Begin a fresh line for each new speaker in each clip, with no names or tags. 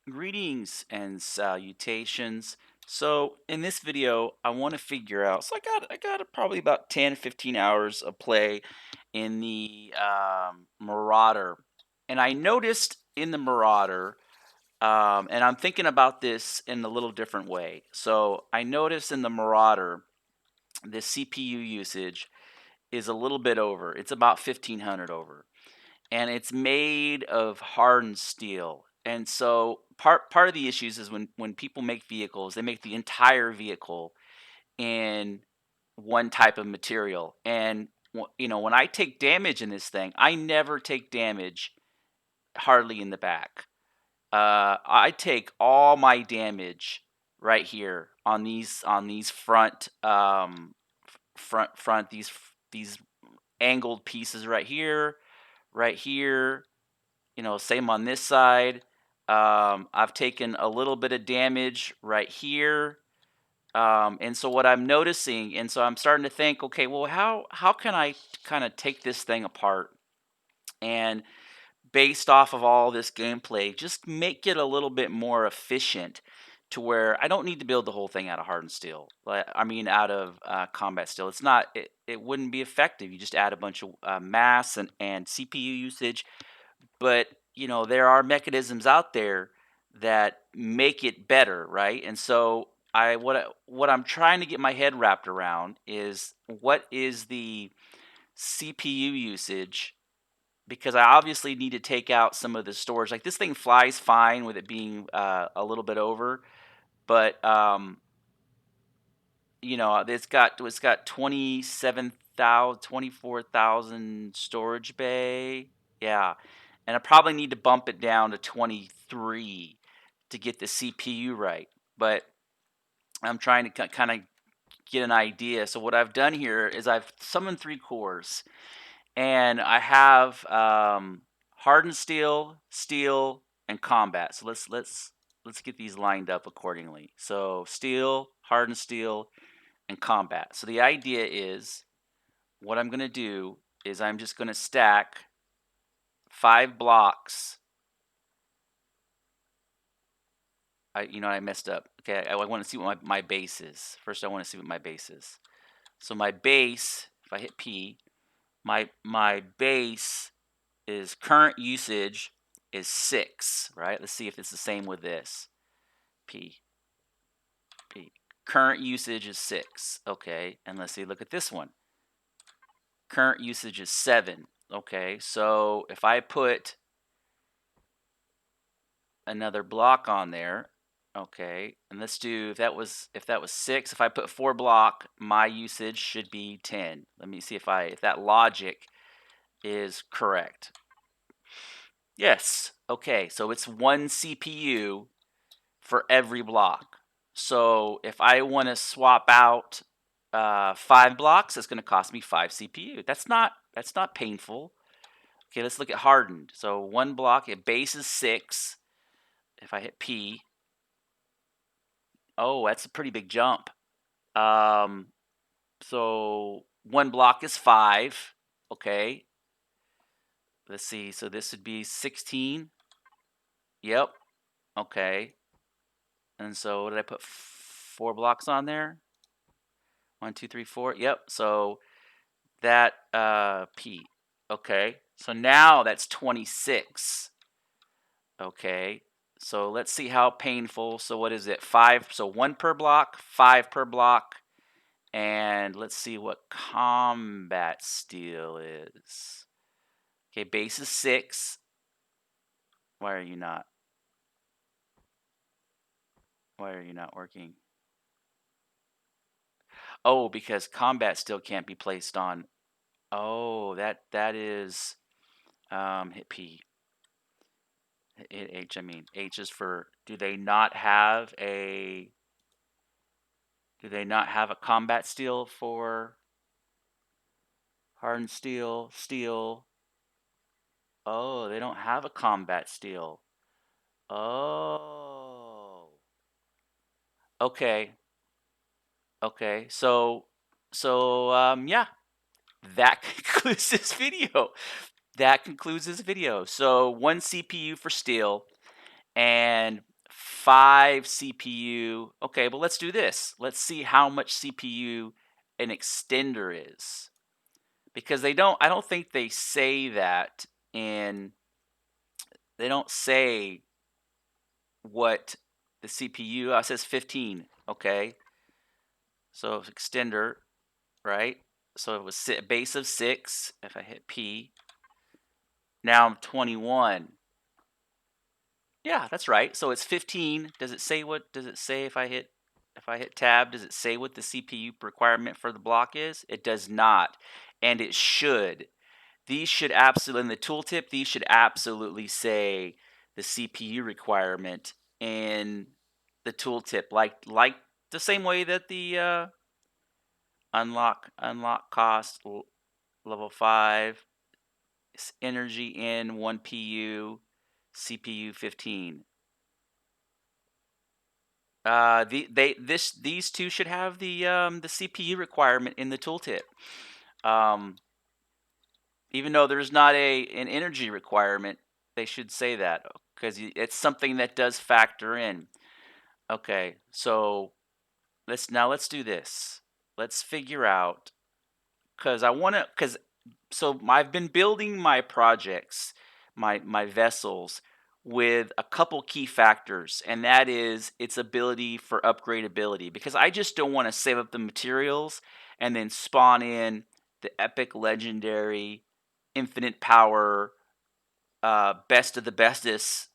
Greetings and salutations. So in this video, I want to figure out. So I got probably about 10, 15 hours of play in the Marauder, and I noticed in the Marauder, and I'm thinking about this in a little different way. So I noticed in the Marauder, the CPU usage is a little bit over. It's about 1500 over, and it's made of hardened steel. And so part of the issues is when people make vehicles, they make the entire vehicle in one type of material. And when I take damage in this thing, I never take damage hardly in the back. I take all my damage right here on these front these angled pieces right here, same on this side. I've taken a little bit of damage right here. And so what I'm noticing, and so I'm starting to think, okay, well, how can I kind of take this thing apart and based off of all this gameplay, just make it a little bit more efficient to where I don't need to build the whole thing out of hardened steel. Like, I mean, out of combat steel. It's not. It wouldn't be effective. You just add a bunch of mass and CPU usage, but there are mechanisms out there that make it better, right? And so what I'm trying to get my head wrapped around is what is the CPU usage, because I obviously need to take out some of the storage. Like, this thing flies fine with it being a little bit over, but it's got 24,000 storage bay. Yeah. And I probably need to bump it down to 23 to get the CPU right. But I'm trying to kind of get an idea. So what I've done here is I've summoned 3 cores, and I have hardened steel, steel, and combat. So let's get these lined up accordingly. So steel, hardened steel, and combat. So the idea is, what I'm going to do is I'm just going to stack 5 blocks. I messed up. Okay, I want to see what my base is. First, I want to see what my base is. So my base, if I hit P, my base is current usage is 6, right? Let's see if it's the same with this. P. Current usage is 6. Okay, and let's see, look at this one. Current usage is 7. Okay, so if I put another block on there, okay, and let's do, if that was 6, if I put 4 block, my usage should be 10. Let me see if that logic is correct. Yes. Okay, so it's 1 CPU for every block. So if I want to swap out 5 blocks, it's going to cost me 5 CPU. That's not painful. Okay, let's look at hardened. So 1 block, base is 6. If I hit P, oh, that's a pretty big jump. So 1 block is 5. Okay, let's see. So this would be 16. Yep. Okay. And so what did I put? 4 blocks on there? 1, 2, 3, 4. Yep. So that P. Okay. So now that's 26. Okay. So let's see how painful. So what is it? 5. So 1 per block, 5 per block. And let's see what combat steel is. Okay, base is 6. Why are you not? Why are you not working? Oh, because combat steel can't be placed on. Oh, that is hit P. Hit H, I mean. H is for, do they not have a combat steel for hardened steel, steel? Oh, they don't have a combat steel. Oh. Okay. Okay. So yeah, that concludes this video. So 1 CPU for steel, and 5 CPU. Okay, but let's do this. Let's see how much CPU an extender is. Because I don't think they say that in, they don't say what the CPU, it says 15, okay? So extender, right? So it was base of 6, if I hit P. Now I'm 21. Yeah, that's right. So it's 15. Does it say if I hit tab, does it say what the CPU requirement for the block is? It does not. And it should. These should absolutely, in the tooltip, these should absolutely say the CPU requirement in the tooltip, like the same way that the unlock cost level 5 energy in 1 PU CPU 15. These two should have the CPU requirement in the tooltip. Even though there's not an energy requirement, they should say that because it's something that does factor in. Okay, so let's do this. Let's figure out, because so I've been building my projects, my vessels, with a couple key factors, and that is its ability for upgradability. Because I just don't want to save up the materials and then spawn in the epic, legendary, infinite power, best of the bestest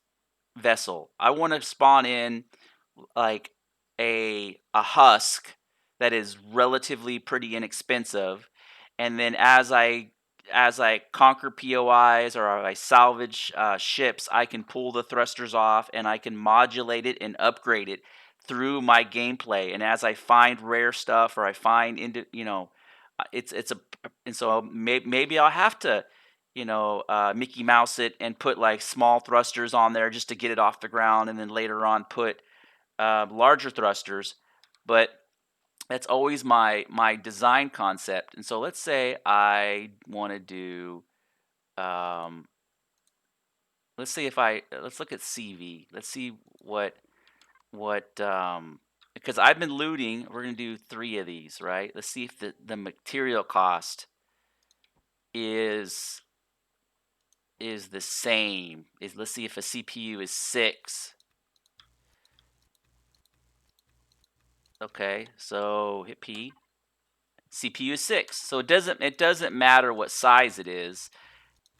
vessel. I want to spawn in like a husk that is relatively pretty inexpensive, and then as I conquer POIs or I salvage ships, I can pull the thrusters off and I can modulate it and upgrade it through my gameplay. And as I find rare stuff or I find it's a and so maybe I'll have to Mickey Mouse it and put like small thrusters on there just to get it off the ground, and then later on put larger thrusters. But that's always my design concept. And so let's say I want to do let's look at CV. Let's see what because I've been looting. We're gonna do 3 of these, right? Let's see if the material cost is the same. Let's see if a CPU is 6. Okay, so hit P. CPU is 6. So it doesn't matter what size it is.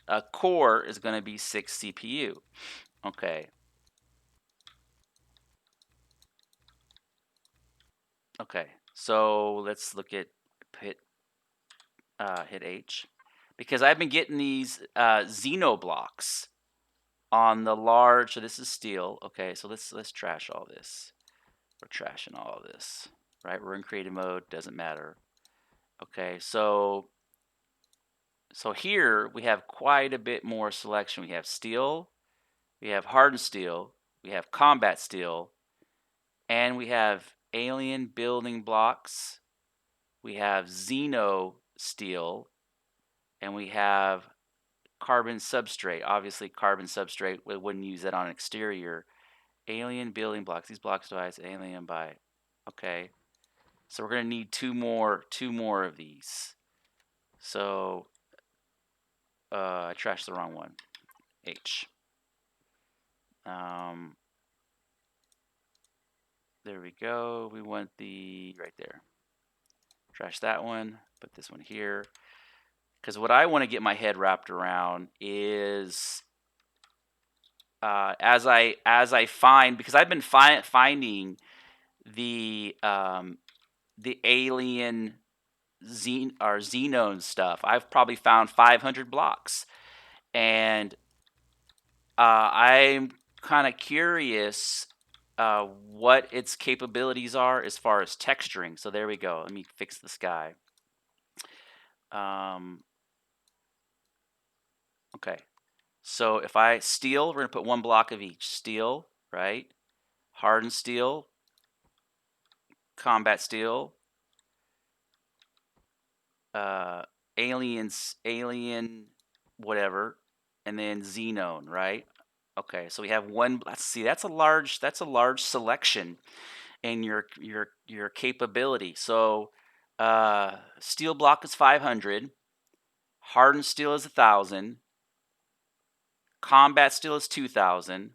A core is going to be 6 CPU. Okay. Okay. So let's look at hit hit H, because I've been getting these Xeno blocks on the large. So this is steel. Okay. So let's trash all this. We're trashing all of this. Right. We're in creative mode. Doesn't matter. Okay. So here we have quite a bit more selection. We have steel, we have hardened steel, we have combat steel, and we have alien building blocks. We have Xeno steel, and we have carbon substrate. Obviously, carbon substrate, we wouldn't use that on an exterior. Alien building blocks. These blocks device alien by. Okay, so we're gonna need two more of these. So I trashed the wrong one. H. Um, there we go. We want the right there. Trash that one. Put this one here. Because what I want to get my head wrapped around is as I find, because I've been finding the alien xenone stuff. I've probably found 500 blocks, and I'm kind of curious what its capabilities are as far as texturing. So there we go. Let me fix the sky. Okay. So if I steel, we're going to put 1 block of each. Steel, right? Hardened steel, combat steel, alien whatever, and then xenone, right? Okay, so we have one. Let's see. That's a large selection in your capability. So steel block is 500. Hardened steel is 1,000. Combat steel is 2,000.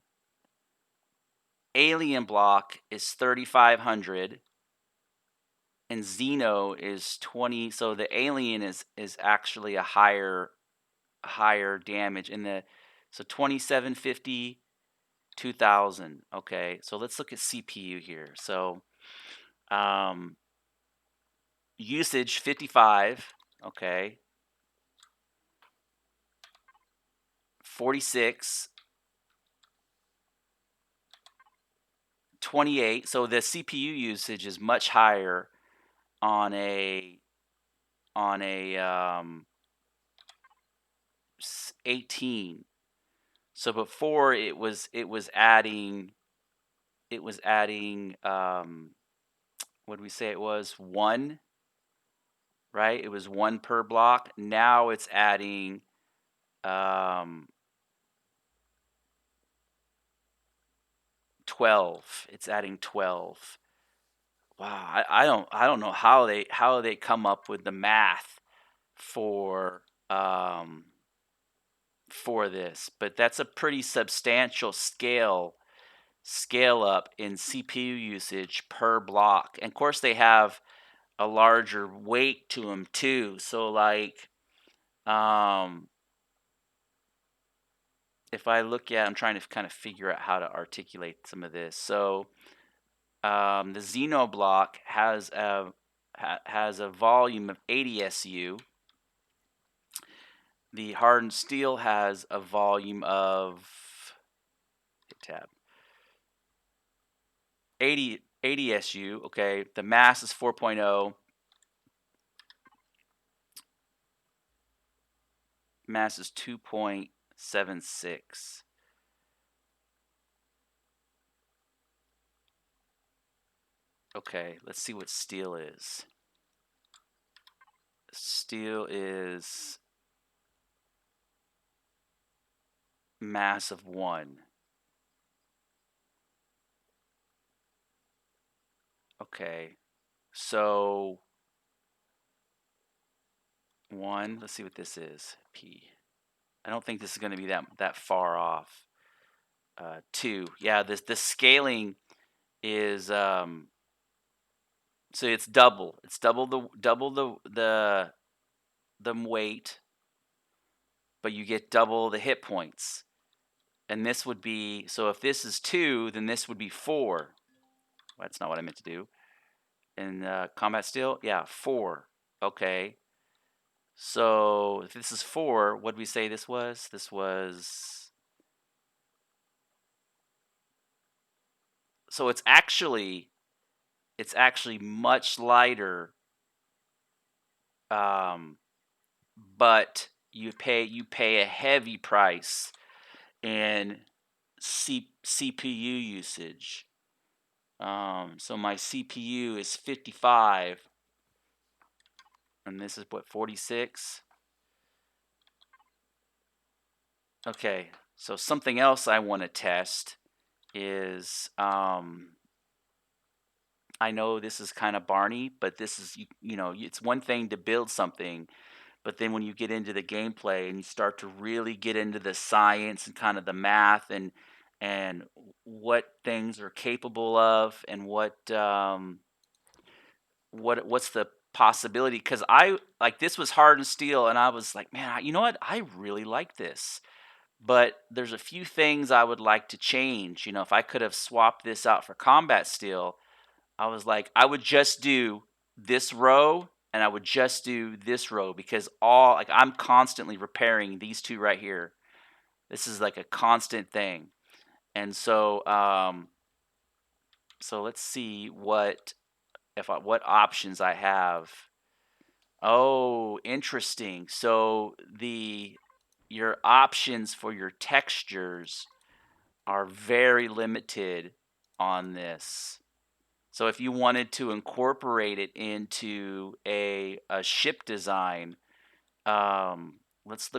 Alien block is 3,500. And Xeno is 20. So the alien is actually a higher damage in the, so 2750, 2,000. Okay, so let's look at CPU here. So usage 55. Okay, 46, 28. So the CPU usage is much higher on a 18. So before it was adding what did we say it was? 1, right? It was 1 per block. Now it's adding um 12. It's adding 12. Wow, I don't know how they come up with the math for um for this, but that's a pretty substantial scale up in CPU usage per block. And of course they have a larger weight to them too. So like um if I look at, I'm trying to kind of figure out how to articulate some of this. So the Xeno block has a volume of 80 SU. The hardened steel has a volume of, hit tab, 80 SU. Okay, the mass is 4.0. Mass is 2.76. Okay, let's see what steel is. Steel is mass of 1. Okay, so 1, let's see what this is. P. I don't think this is going to be that far off. 2. Yeah, the scaling is so it's double. It's double the weight, but you get double the hit points. And this would be, so if this is 2, then this would be 4. Well, that's not what I meant to do. And combat steel, yeah, 4. Okay. So if this is 4, what did we say this was? This was, so it's actually much lighter, um, but you pay a heavy price in CPU usage. So my CPU is 55, and this is what, 46. Okay, so something else I want to test is I know this is kind of Barney, but this is it's one thing to build something, but then when you get into the gameplay and you start to really get into the science and kind of the math and what things are capable of and what's the possibility, because I like, this was hardened steel and I was like, man, you know what, I really like this, but there's a few things I would like to change. If I could have swapped this out for combat steel, I was like, I would just do this row and I would just do this row, because I'm constantly repairing these two right here. This is like a constant thing. And so let's see what options I have. Oh, interesting. So your options for your textures are very limited on this. So if you wanted to incorporate it into a ship design, let's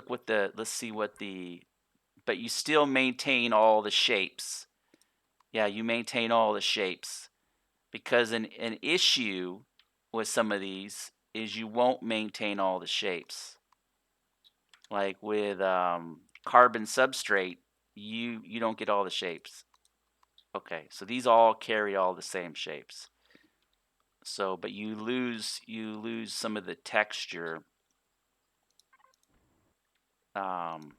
see what the but you still maintain all the shapes. Yeah, you maintain all the shapes because an issue with some of these is you won't maintain all the shapes. Like with carbon substrate, you don't get all the shapes. Okay, so these all carry all the same shapes. So, but you lose some of the texture. Um,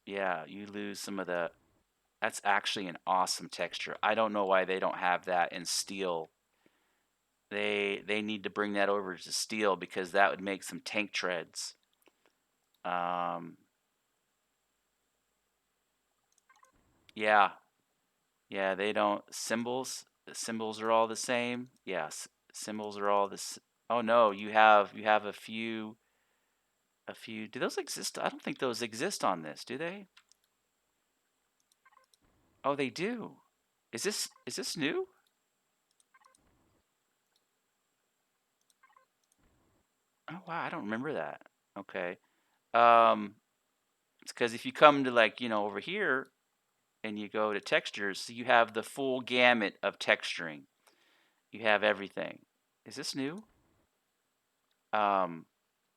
yeah, you lose some of the. That's actually an awesome texture. I don't know why they don't have that in steel. They need to bring that over to steel because that would make some tank treads. Um, yeah, yeah, they don't symbols. The symbols are all the same. Yes, symbols are all this. Oh no, you have a few. Do those exist? I don't think those exist on this, do they? Oh, they do. Is this new? Oh wow, I don't remember that. Okay. Um, it's because if you come to like over here and you go to textures, you have the full gamut of texturing. You have everything. Is this new? Um,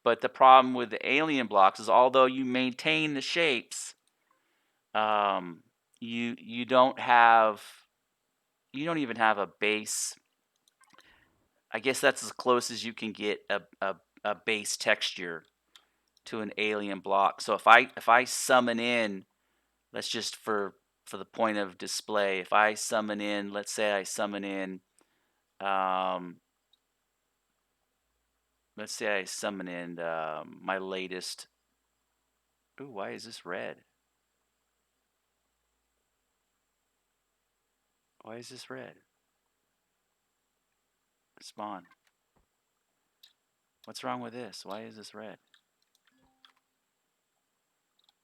but the problem with the alien blocks is although you maintain the shapes, um, you don't even have a base. I guess that's as close as you can get a base texture to an alien block. So if I summon in, let's just for the point of display, if I summon in, let's say I summon in, um, let's say I summon in my latest. Ooh, why is this red? Why is this red? Spawn. What's wrong with this? Why is this red?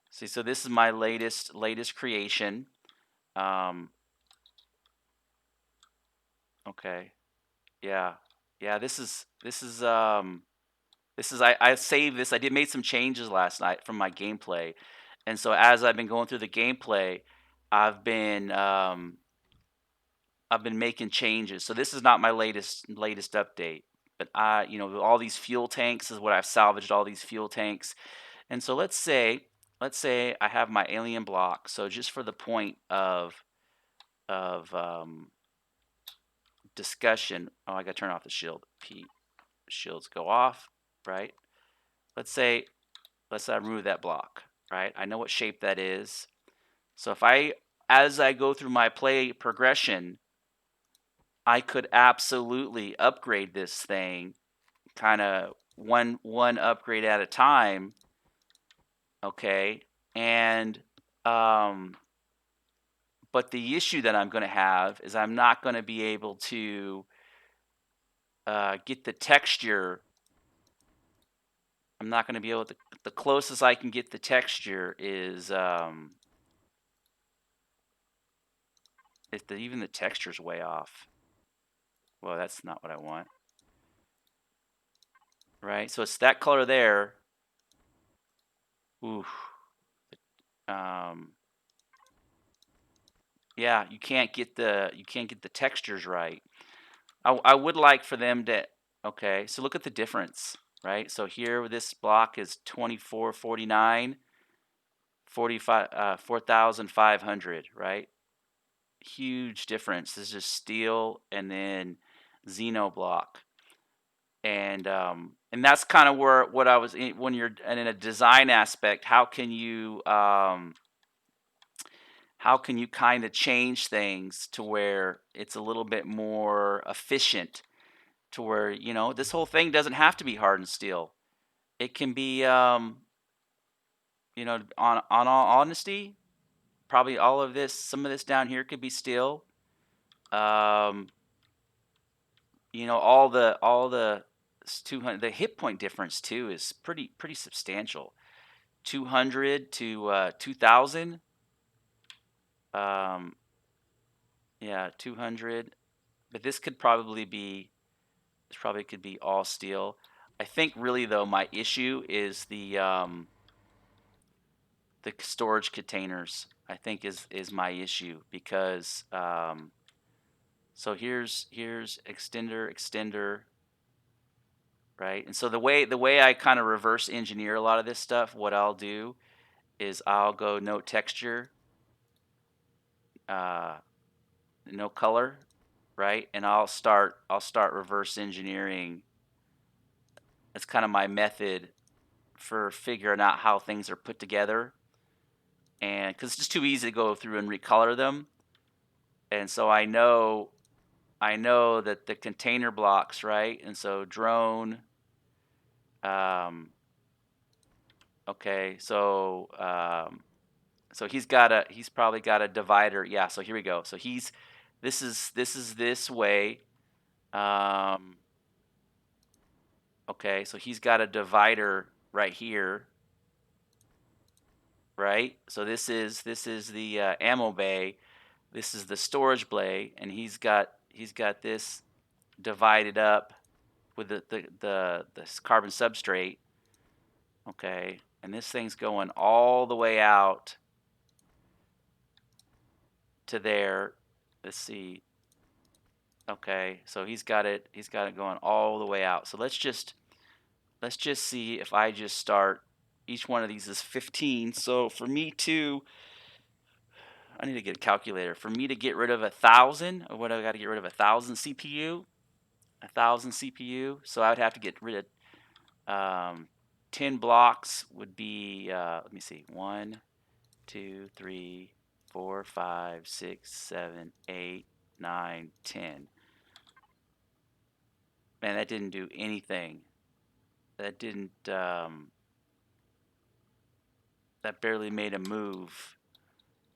See, so this is my latest creation. Um, okay, yeah, yeah. This is I saved this. I did made some changes last night from my gameplay, and so as I've been going through the gameplay, I've been um, I've been making changes. So this is not my latest update, but all these fuel tanks is what I've salvaged. All these fuel tanks, and so let's say I have my alien block. So just for the point of discussion, oh, I got to turn off the shield. Shields go off, right? Let's say let's remove that block, right? I know what shape that is. So as I go through my play progression, I could absolutely upgrade this thing, kind of one upgrade at a time, okay? And um, but the issue that I'm going to have is I'm not going to be able to get the texture. I'm not going to be able to. The closest I can get the texture is if even the texture's way off. Well, that's not what I want, right? So it's that color there. Ooh, um, yeah, you can't get the textures right. I would like for them to. Okay, so look at the difference, right? So here this block is 2449, 45, 4,500, right? Huge difference. This is steel and then Xeno block. And that's kind of where what I was when you're and in a design aspect, how can you kind of change things to where it's a little bit more efficient to where this whole thing doesn't have to be hardened steel. It can be on all honesty, probably some of this down here could be steel. um all the 200, the hit point difference too is pretty substantial. 200 to 2000. um yeah, 200. But this probably could be all steel. I think really though my issue is the storage containers, I think, is my issue, because so here's extender, right? And so the way I kind of reverse engineer a lot of this stuff, what I'll do is I'll go no texture, uh, no color, right? And I'll start reverse engineering. That's kind of my method for figuring out how things are put together, and because it's just too easy to go through and recolor them. And so I know that the container blocks, right? And so drone, um, okay, so he's probably got a divider. Yeah, so here we go. So this is this way. Um, okay, so he's got a divider right here, right? So this is the ammo bay. This is the storage bay, and he's got this divided up with the carbon substrate. Okay, and this thing's going all the way out to there. Let's see. Okay, so he's got it going all the way out. So let's just see if I just start. Each one of these is 15. So for me to, I need to get a calculator. For me to get rid of 1,000, or what, I got to get rid of 1,000 CPU. 1,000 CPU. So I would have to get rid of 10 blocks. Would be let me see, 1, 2, 3, 4, 5, 6, 7, 8, 9, 10. Man, that didn't do anything. That didn't. That barely made a move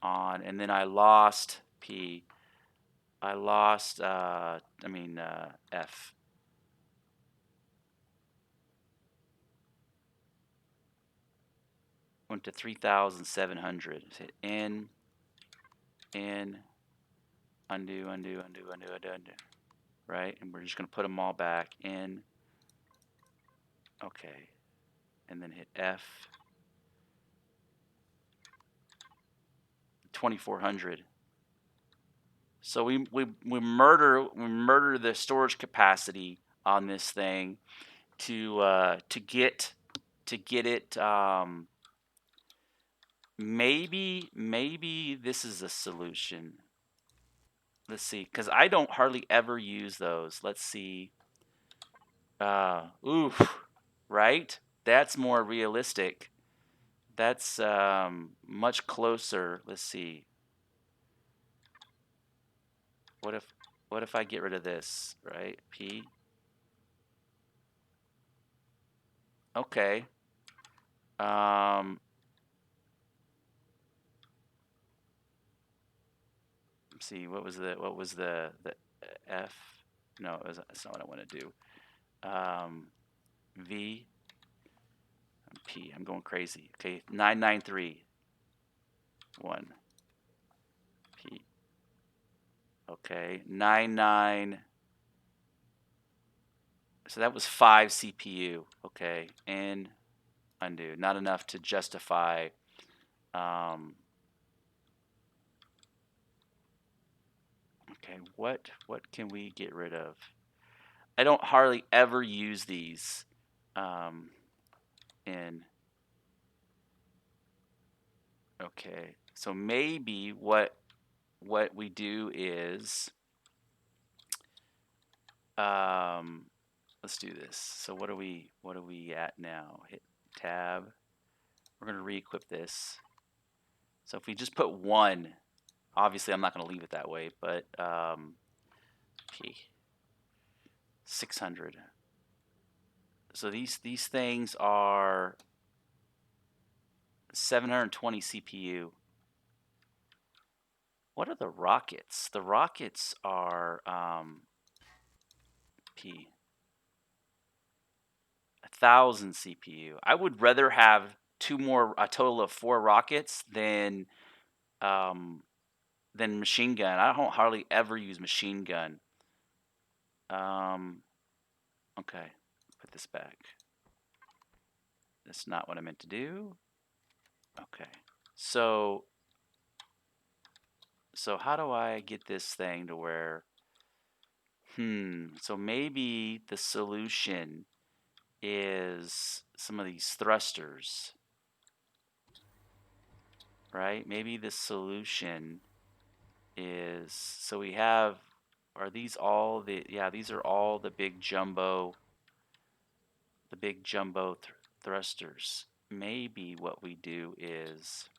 on, and then I lost P. I lost. F. Went to 3,700. Hit N. Undo. Right, and we're just gonna put them all back in. Okay, and then hit F. 2,400. So we murder the storage capacity on this thing to get it. Maybe this is a solution. Let's see, because I don't hardly ever use those. Let's see. Oof, right? That's more realistic. That's much closer. Let's see. What if I get rid of this, right? P. Okay. Um, let's see. What was the F? No, that's not what I want to do. V. P. I'm going crazy. Okay, 993. 1. P. Okay, 99. So that was 5 CPU. Okay, and undo. Not enough to justify. Okay, what can we get rid of? I don't hardly ever use these. In. Okay, so maybe what we do is, let's do this. So what are we at now? Hit tab. We're gonna re-equip this. So if we just put 1, obviously I'm not gonna leave it that way, but P. 600. So these things are 720 CPU. What are the rockets? The rockets are P. 1,000 CPU. I would rather have a total of 4 rockets than machine gun. I don't hardly ever use machine gun. Okay, put this back. That's not what I meant to do. Okay. So how do I get this thing to where, so maybe the solution is some of these thrusters, right? Maybe the solution is, so we have, are these all the, yeah, these are all the big jumbo thrusters. Maybe what we do is,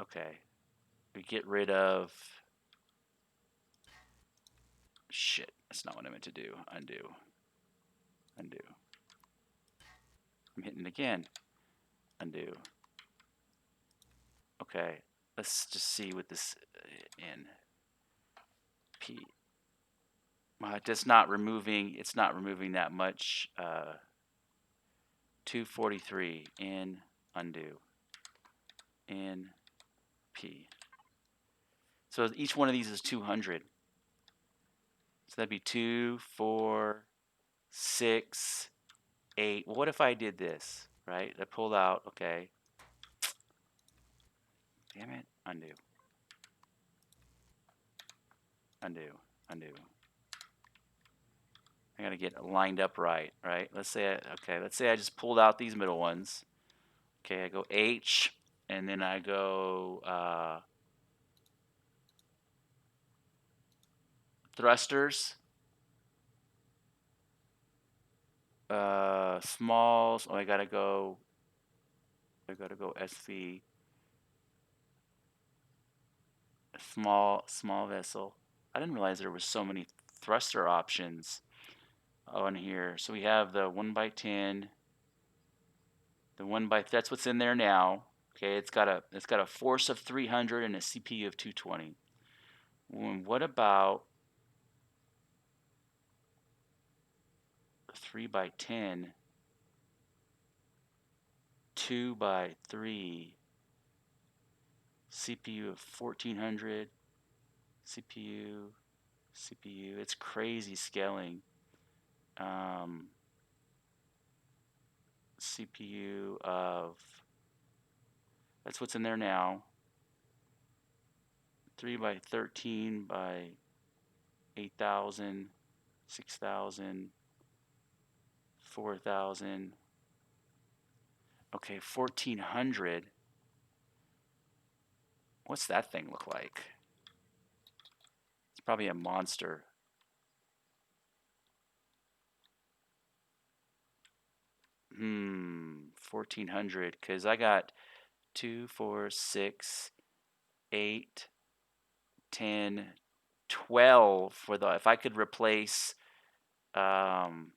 okay, we get rid of, shit, that's not what I meant to do. Undo. Undo. I'm hitting it again. Undo. Okay, let's just see what this in P. It's not removing that much. 243 in undo. In P. So each one of these is 200. So that'd be 2, 4, 6, 8. Well, what if I did this, right? I pulled out, okay. Damn it. Undo. Undo. Undo. I gotta get lined up right? Let's say I just pulled out these middle ones. Okay, I go H, and then I go thrusters. Smalls. Oh, I gotta go SV. Small vessel. I didn't realize there was so many thruster options on here. So we have the 1x10, the 1x, that's what's in there now. Okay, it's got a force of 300 and a CPU of 220. What about 3x10, 2x3, CPU of 1400, CPU, it's crazy scaling. CPU of, that's what's in there now, 3x13 by 8,000, 6,000, 4,000. Okay, 1,400. What's that thing look like? It's probably a monster. 1,400, because I got 2, 4, 6, 8, 10, 12 for the, if I could replace 1,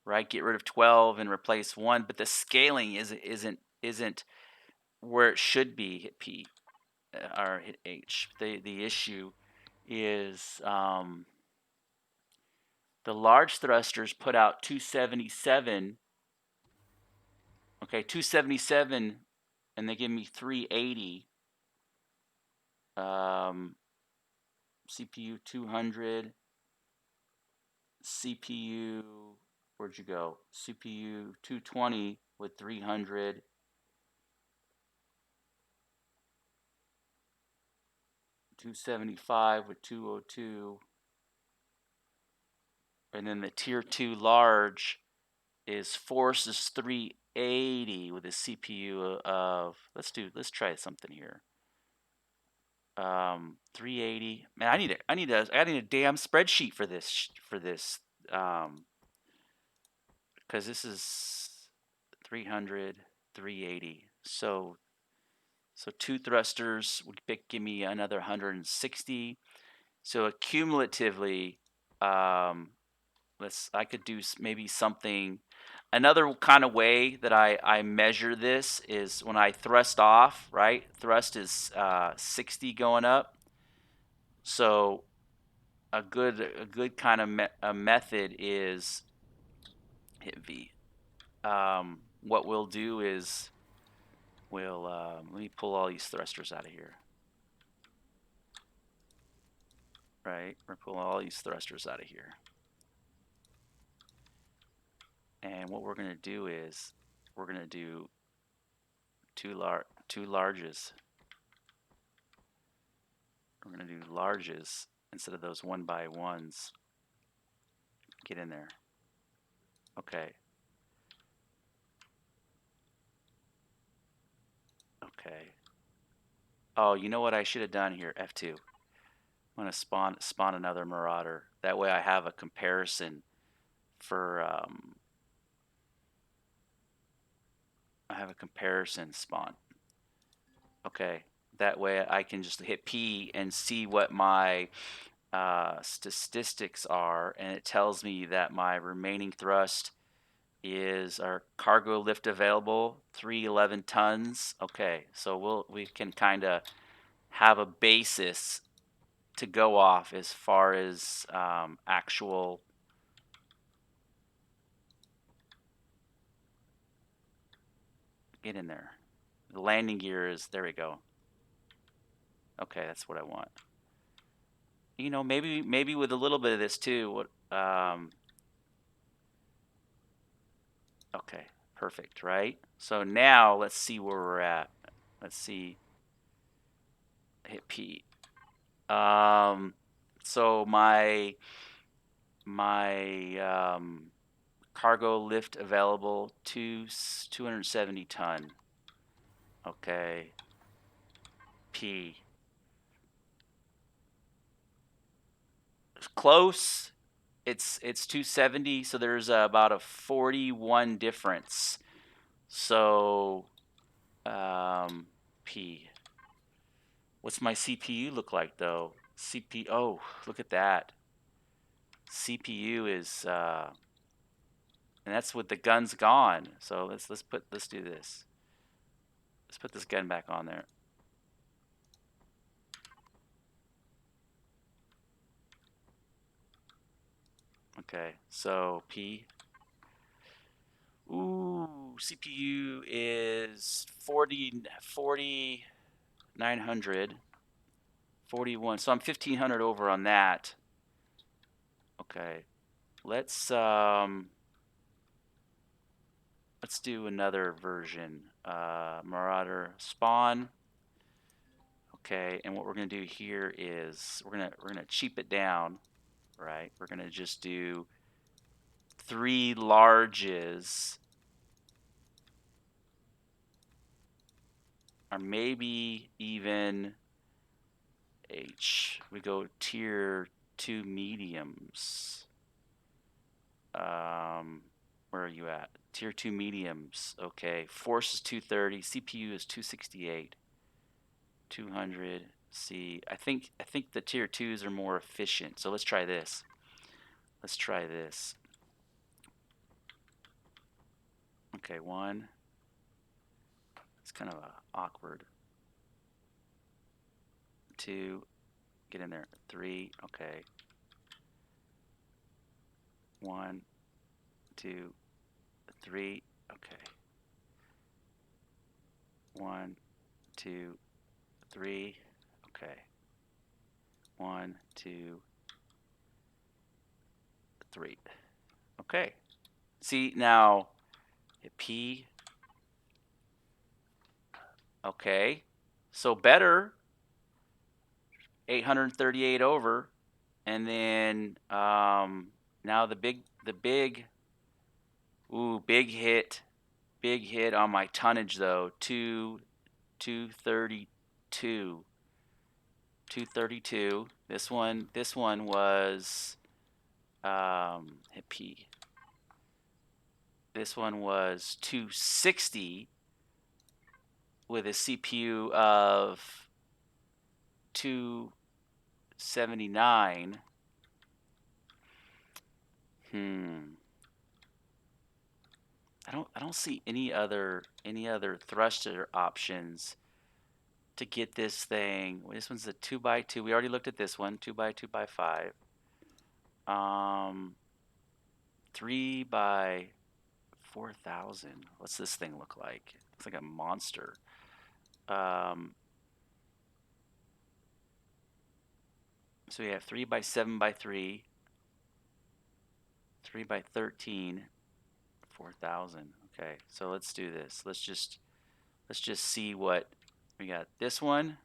right? Get rid of 12 and replace 1, but the scaling isn't where it should be. Hit P or hit H. The issue is the large thrusters put out 277. Okay, 277, and they give me 380. CPU 200. CPU, where'd you go? CPU 220 with 300. 275 with 202. And then the tier 2 large is force is 380 with a CPU of, let's try something here. 380. Man, I need a damn spreadsheet for this because this is 300, 380. So 2 thrusters would give me another 160. So cumulatively, I could do maybe something. Another kind of way that I measure this is when I thrust off, right? Thrust is 60 going up. So a good kind of a method is hit V. What we'll do is let me pull all these thrusters out of here. Right, we're pulling all these thrusters out of here. And what we're going to do is we're going to do two larges. We're going to do larges instead of those 1x1s. Get in there. Okay. Okay. Oh, you know what I should have done here? F2. I'm going to spawn another Marauder. That way I have a comparison for I have a comparison spawn. Okay. That way I can just hit P and see what my statistics are, and it tells me that my remaining thrust is our cargo lift available 311 tons. Okay, so we can kind of have a basis to go off as far as actual get in there. The landing gear is there. We go. Okay, that's what I want. You know, maybe with a little bit of this too. What? Okay, perfect. Right. So now let's see where we're at. Let's see. Hit P. So my cargo lift available 270 ton. Okay. P. It's close. It's 270, so there's about a 41 difference. So P. What's my CPU look like though? CPU. Oh, look at that. CPU is and that's with the guns gone. So let's do this. Let's put this gun back on there. Okay, so P. Ooh, CPU is 4900, 41. So I'm 1500 over on that. Okay, let's do another version. Marauder spawn. Okay, and what we're gonna do here is we're gonna cheap it down, right? We're gonna just do 3 larges, or maybe even H. We go tier 2 mediums. Where are you at? Tier 2 mediums. Okay, force is 230, CPU is 268. 200. See, I think the tier 2s are more efficient. So let's try this. Let's try this. Okay, 1. It's kind of awkward. 2. Get in there. 3. Okay. 1, 2, 3. Okay. 1, 2, 3. Okay. 1, 2, 3. Okay. See, now hit P. Okay. So better. 838 over. And then now the big big hit on my tonnage though. 232. 232. This one was hit P. This one was 260 with a CPU of 279. I don't see any other thruster options to get this thing. This one's a 2x2. We already looked at this one, 2x2x5. 3x4000. What's this thing look like? Looks like a monster. So we have 3x7x3, 3x13, 4,000. Okay, so let's do this. Let's just see what we got. This one.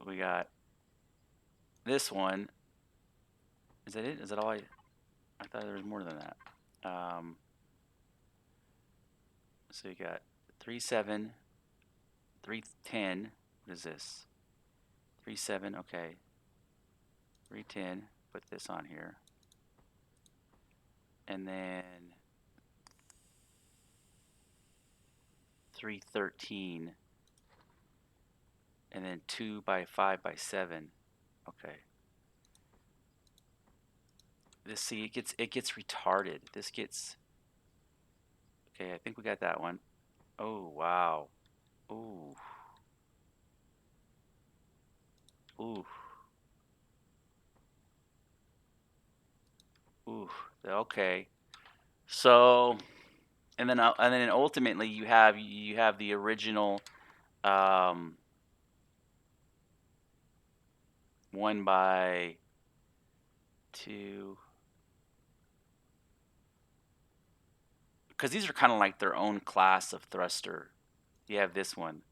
We got this one. Is that it? Is that all I thought there was more than that. So you got 3,7, 310. What is this? 3,7. Okay. 310. Put this on here. And then 313. And then 2 by 5 by 7. Okay. This, see, it gets retarded. This gets. Okay, I think we got that one. Oh, wow. Ooh. Ooh. Ooh. Okay. So, and then ultimately you have the original 1 by 2, because these are kind of like their own class of thruster. You have this one.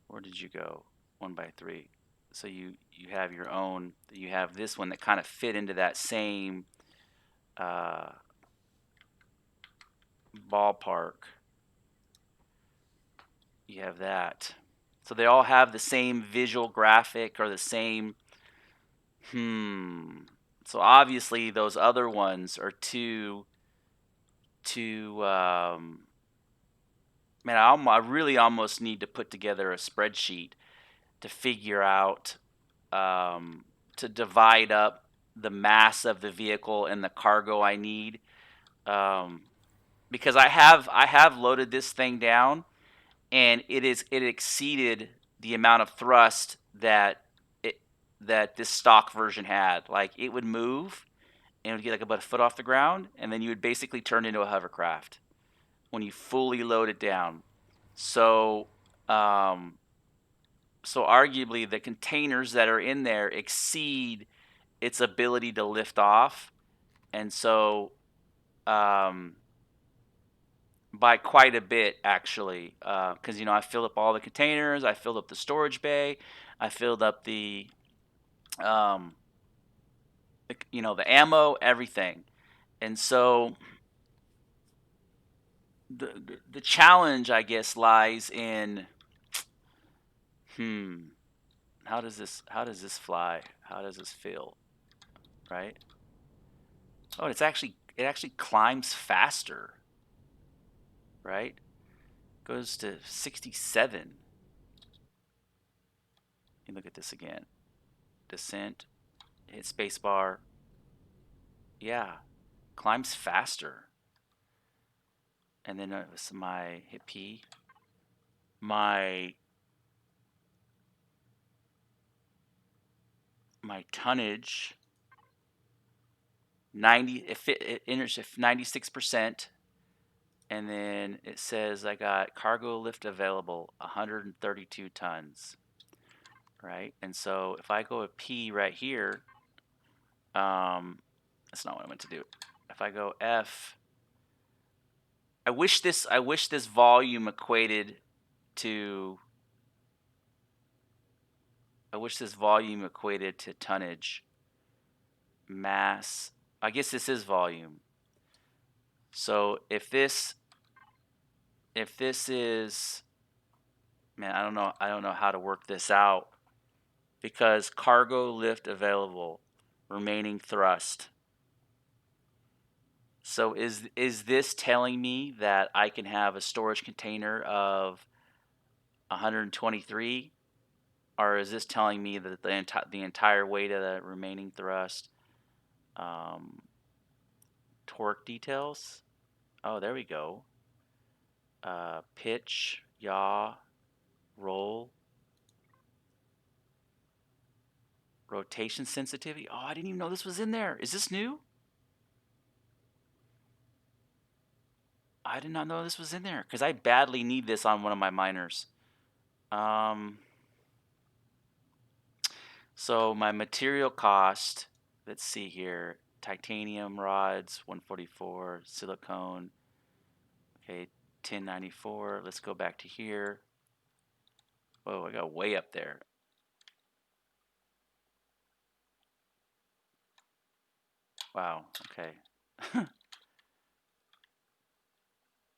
Where did you go? 1 by 3. So you have your own. You have this one that kind of fit into that same ballpark. You have that. So they all have the same visual graphic or the same. So obviously those other ones are too. Man, I really almost need to put together a spreadsheet to figure out, to divide up the mass of the vehicle and the cargo I need, because I have loaded this thing down, and it exceeded the amount of thrust that this stock version had. Like, it would move and it would get like about a foot off the ground, and then you would basically turn into a hovercraft when you fully load it down. So, so arguably the containers that are in there exceed its ability to lift off, and so by quite a bit actually, because I filled up all the containers, I filled up the storage bay, I filled up the the ammo, everything, and so the challenge, I guess, lies in how does this fly? How does this feel? Right? Oh, it actually climbs faster. Right? Goes to 67. Let me look at this again. Descent, hit spacebar. Yeah, climbs faster. And then my hit P. My tonnage 90, it enters 96%, and then it says I got cargo lift available 132 tons, right? And so if I go a P right here, that's not what I meant to do. If I go F, I wish this volume equated to tonnage, mass. I guess this is volume. So if this is, man, I don't know how to work this out, because cargo lift available, remaining thrust. So is this telling me that I can have a storage container of 123, or is this telling me that the entire weight of the remaining thrust? Torque details. Oh, there we go. Pitch, yaw, roll, rotation sensitivity. Oh, I didn't even know this was in there. Is this new? I did not know this was in there, because I badly need this on one of my miners. So my material cost, let's see here. titanium rods, 144, silicone, okay, 1094. Let's go back to here. Whoa, I got way up there. Wow, okay.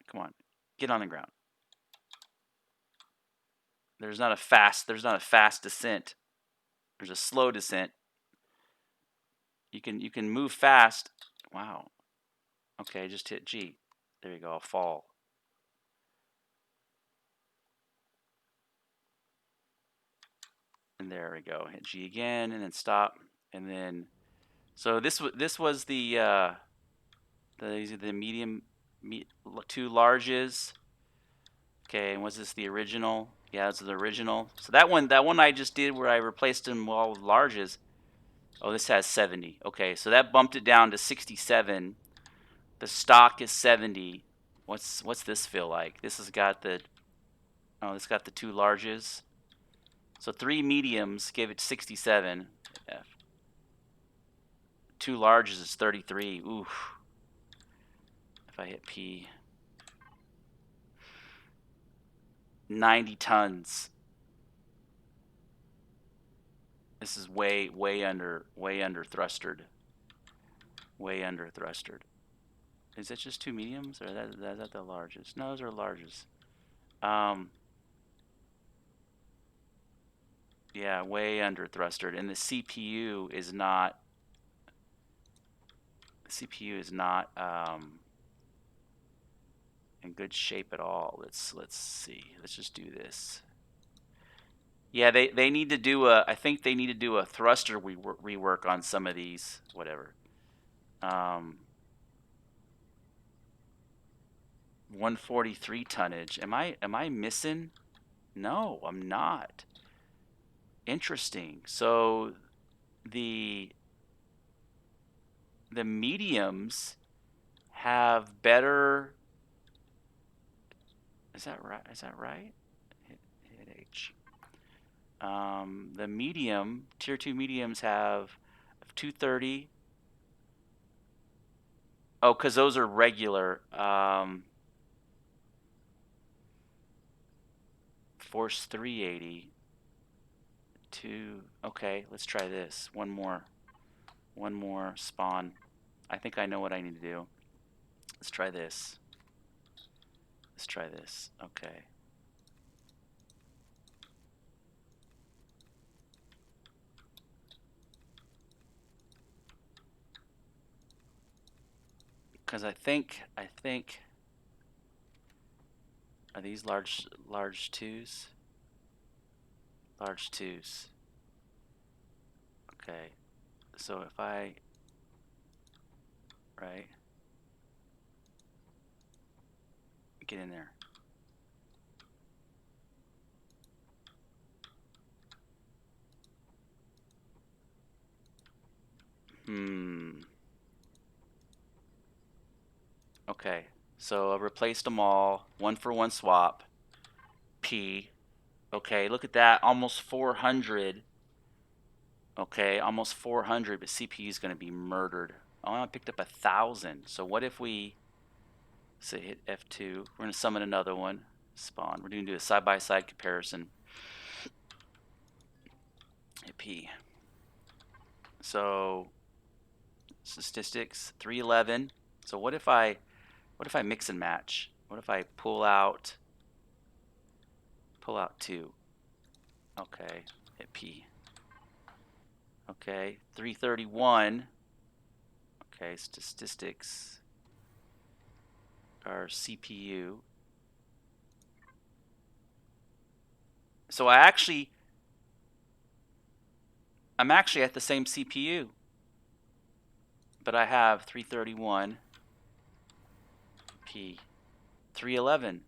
Come on, get on the ground. There's not a fast descent. There's a slow descent. You can move fast. Wow. Okay, just hit G. There you go. I'll fall. And there we go. Hit G again, and then stop, and then. So this was the these are the medium, two larges. Okay, and was this the original? Yeah, this is the original. So that one I just did where I replaced them all with larges. Oh, this has 70. Okay, so that bumped it down to 67. The stock is 70. What's this feel like? This has got the it's got the two larges. So 3 mediums gave it 67. F. 2 larges is 33. Oof. If I hit P. 90 tons. This is way under thrustered. Way under thrustered. Is it just 2 mediums, or is that the largest? No, those are larges. Yeah, way under thrustered, and the CPU is not. The CPU is not in good shape at all. Let's see. Let's just do this. Yeah, they need to do a. I think they need to do a thruster rework on some of these. Whatever. 143 tonnage. Am I missing? No, I'm not. Interesting. So the mediums have better. Is that right? Is that right? Hit H. The medium tier 2 mediums have 230. Oh, because those are regular. Force 380. Okay, let's try this. One more spawn. I think I know what I need to do. Let's try this. Okay. Because I think are these large twos? Large twos. Okay. So if I get in there. Okay. So I replaced them all. 1-for-1 swap. P. Okay, look at that. Almost 400. Okay, almost 400, but CPU is going to be murdered. Oh, I picked up 1,000. So what if we say hit F2? We're going to summon another one. Spawn. We're going to do a side-by-side comparison. Hit P. So statistics 311. So what if I mix and match? What if I pull out 2? Okay, hit P. Okay, 331. Okay, statistics are CPU. So I'm actually at the same CPU, but I have 331 P, 311.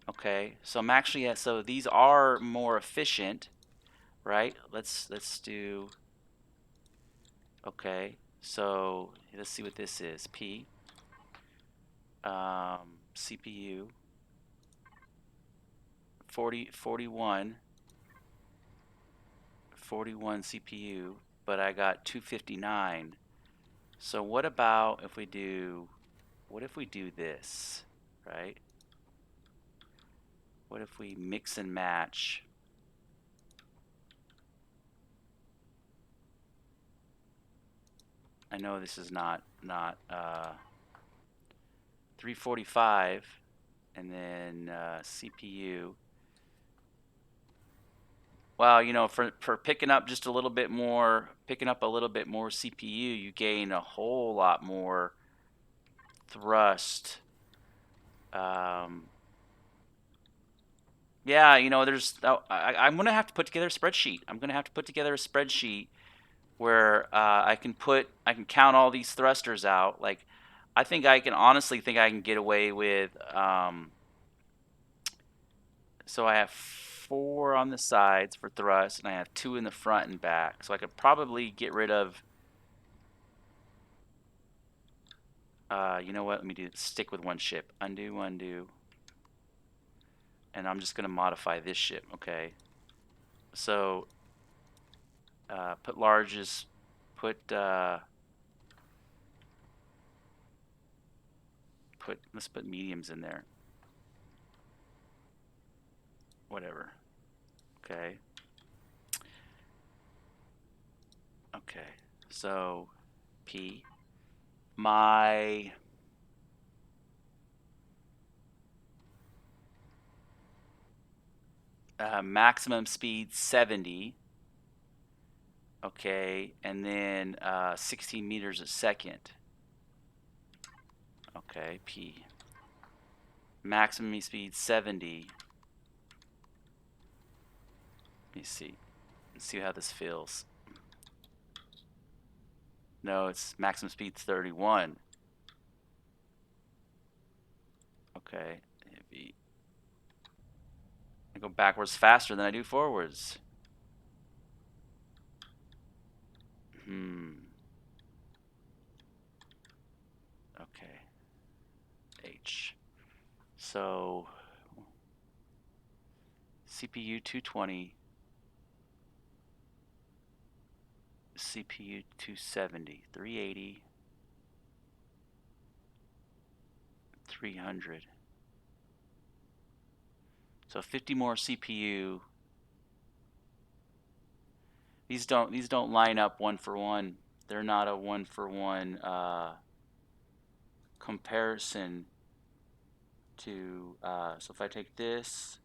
Okay, so I'm actually at, so these are more efficient, right? Let's do. Okay, so let's see what this is. P, CPU, 41 CPU. but I got 259. So what about if we do, what if we do this, right? What if we mix and match? I know this is not 345, and then CPU. Well, you know, for picking up just a little bit more, picking up a little bit more CPU, you gain a whole lot more thrust. Yeah, you know, I'm gonna have to put together a spreadsheet. I'm gonna have to put together a spreadsheet where I can count all these thrusters out. Like, I think I can honestly think I can get away with. So I have 4 on the sides for thrust, and I have 2 in the front and back. So I could probably get rid of. You know what? Let me stick with one ship. Undo, undo. And I'm just gonna modify this ship. Okay. So put larges. Let's put mediums in there. Whatever. Okay. Okay. So P. My maximum speed 70. Okay, and then 16 meters a second. Okay, P. Maximum speed 70. Let me see. Let's see how this feels. No, it's maximum speed 31. Okay, heavy. I go backwards faster than I do forwards. Okay. H. So CPU 220. CPU 270. 380. 300. So 50 more CPU. These don't line up one for one. They're not a one for one comparison to. So if I take this,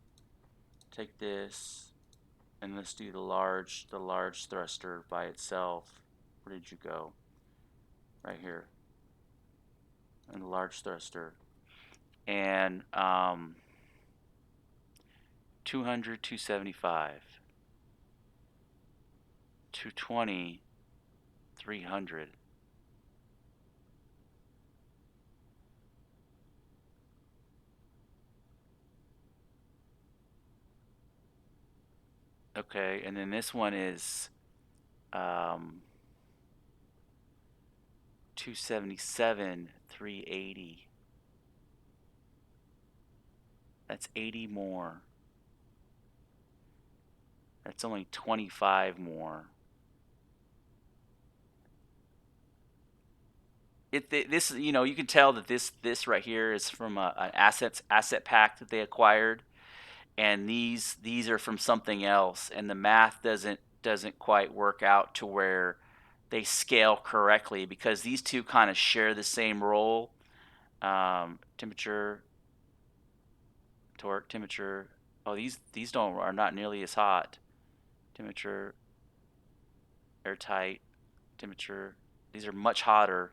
and let's do the large thruster by itself. Where did you go? Right here. And the large thruster. And 200, 275. 220, 300. Okay, and then this one is 277, 380. That's 80 more. That's only 25 more. This, you know, you can tell that this right here is from an asset pack that they acquired, and these are from something else, and the math doesn't quite work out to where they scale correctly, because these two kind of share the same role. Temperature, torque, temperature. Oh, these are not nearly as hot. Temperature, airtight, temperature. These are much hotter.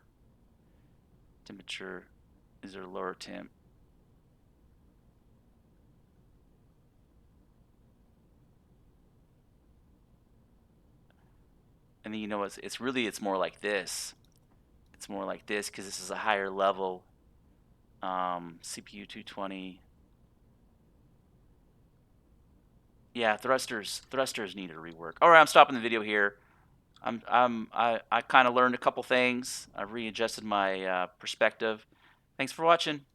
Temperature. These are lower temp. And then, you know, it's more like this. It's more like this because this is a higher level. CPU 220. Yeah, thrusters need a rework. All right, I'm stopping the video here. I kind of learned a couple things. I readjusted my perspective. Thanks for watching.